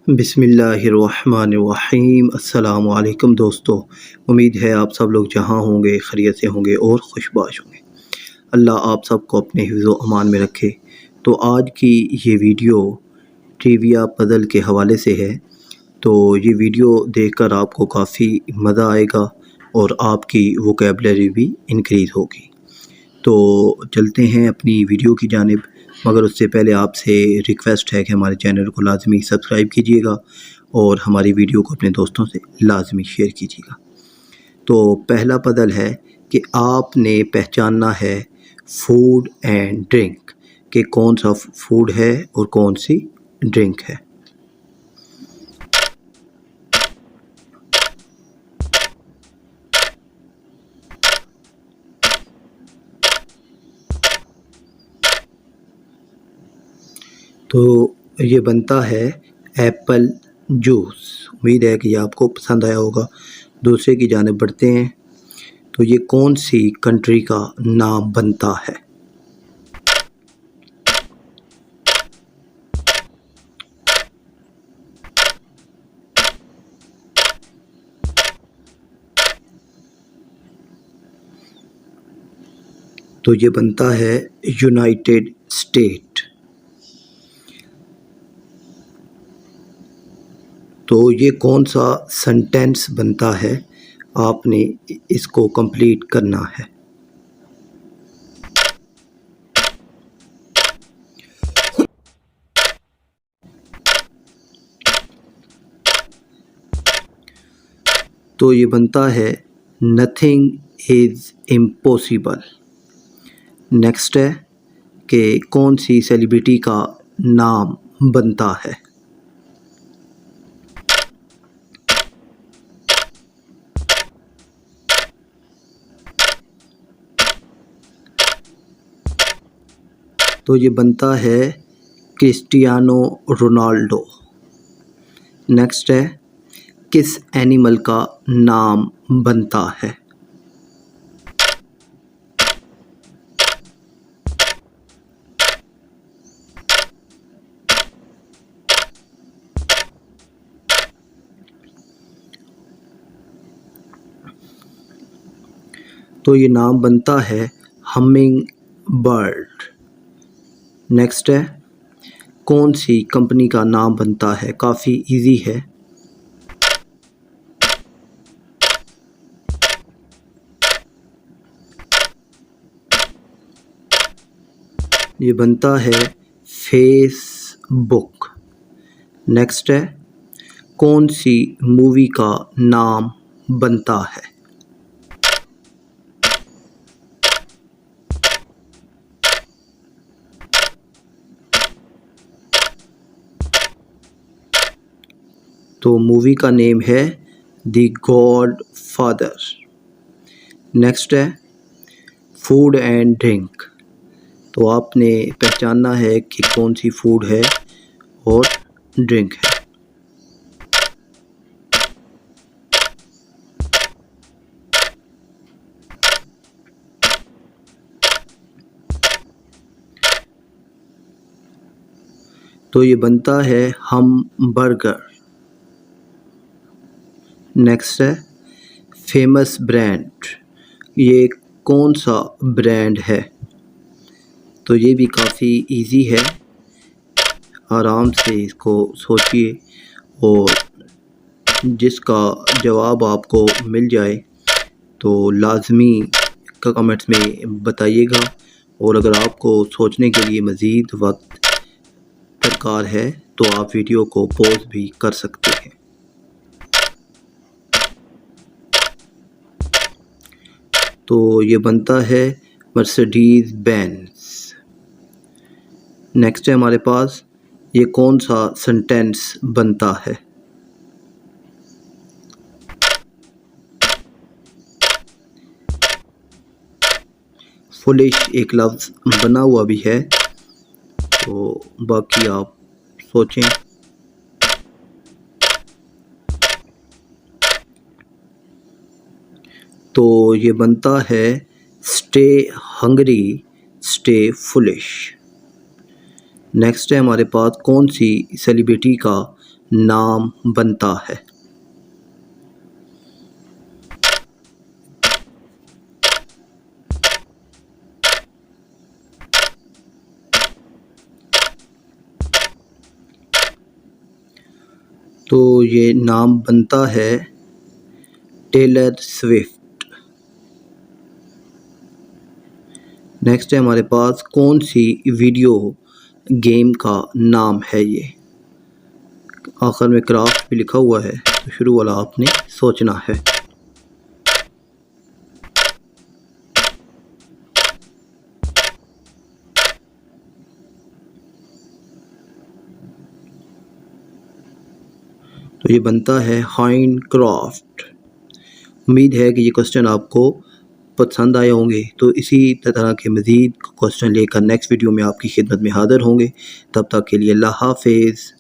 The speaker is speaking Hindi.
बिस्मिल्लाहिर्रहमानिर्रहीम। अस्सलामु अलैकुम दोस्तों, उम्मीद है आप सब लोग जहाँ होंगे खैरियत से होंगे और खुशबाश होंगे। अल्लाह आप सबको अपने हिफ्ज़ अमान में रखे। तो आज की ये वीडियो ट्रिविया पज़ल के हवाले से है। तो ये वीडियो देखकर आपको काफ़ी मज़ा आएगा और आपकी वोकैबुलरी भी इंक्रीज़ होगी। तो चलते हैं अपनी वीडियो की जानिब, मगर उससे पहले आपसे रिक्वेस्ट है कि हमारे चैनल को लाजमी सब्सक्राइब कीजिएगा और हमारी वीडियो को अपने दोस्तों से लाजमी शेयर कीजिएगा। तो पहला पज़ल है कि आपने पहचानना है फूड एंड ड्रिंक, कि कौन सा फूड है और कौन सी ड्रिंक है। तो ये बनता है एप्पल जूस। उम्मीद है कि ये आपको पसंद आया होगा। दूसरे की जानिब बढ़ते हैं। तो ये कौन सी कंट्री का नाम बनता है। तो ये बनता है यूनाइटेड स्टेट। तो ये कौन सा सेंटेंस बनता है, आपने इसको कंप्लीट करना है। तो ये बनता है नथिंग इज़ इम्पॉसिबल। नेक्स्ट है कि कौन सी सेलिब्रिटी का नाम बनता है। तो ये बनता है क्रिस्टियानो रोनाल्डो। नेक्स्ट है किस एनिमल का नाम बनता है। तो ये नाम बनता है हमिंग बर्ड। नेक्स्ट है कौन सी कंपनी का नाम बनता है, काफ़ी इजी है। ये बनता है फेसबुक। नेक्स्ट है कौन सी मूवी का नाम बनता है। तो मूवी का नेम है द गॉडफादर। नेक्स्ट है फूड एंड ड्रिंक। तो आपने पहचानना है कि कौन सी फूड है और ड्रिंक है। तो ये बनता है हमबर्गर। नेक्स्ट है फेमस ब्रांड। ये कौन सा ब्रांड है। तो ये भी काफ़ी इजी है, आराम से इसको सोचिए और जिसका जवाब आपको मिल जाए तो लाजमी कमेंट्स में बताइएगा। और अगर आपको सोचने के लिए मज़ीद वक्त दरकार है तो आप वीडियो को पॉज भी कर सकते हैं। तो ये बनता है मर्सिडीज़ बेंज। नेक्स्ट है हमारे पास ये कौन सा सेंटेंस बनता है। फुलिश एक लफ्ज़ बना हुआ भी है, तो बाकी आप सोचें। तो ये बनता है stay hungry stay foolish. Next है हमारे पास कौन सी सेलिब्रिटी का नाम बनता है? तो ये नाम बनता है टेलर स्विफ्ट। नेक्स्ट है हमारे पास, कौन सी वीडियो गेम का नाम है ये? आखिर में क्राफ्ट भी लिखा हुआ है, तो शुरू वाला आपने सोचना है। तो ये बनता है माइनक्राफ्ट। उम्मीद है कि ये क्वेश्चन आपको पसंद आए होंगे। तो इसी तरह के मज़ीद क्वेश्चन लेकर नेक्स्ट वीडियो में आपकी खिदमत में हाज़िर होंगे। तब तक के लिए अल्लाह हाफ़िज़।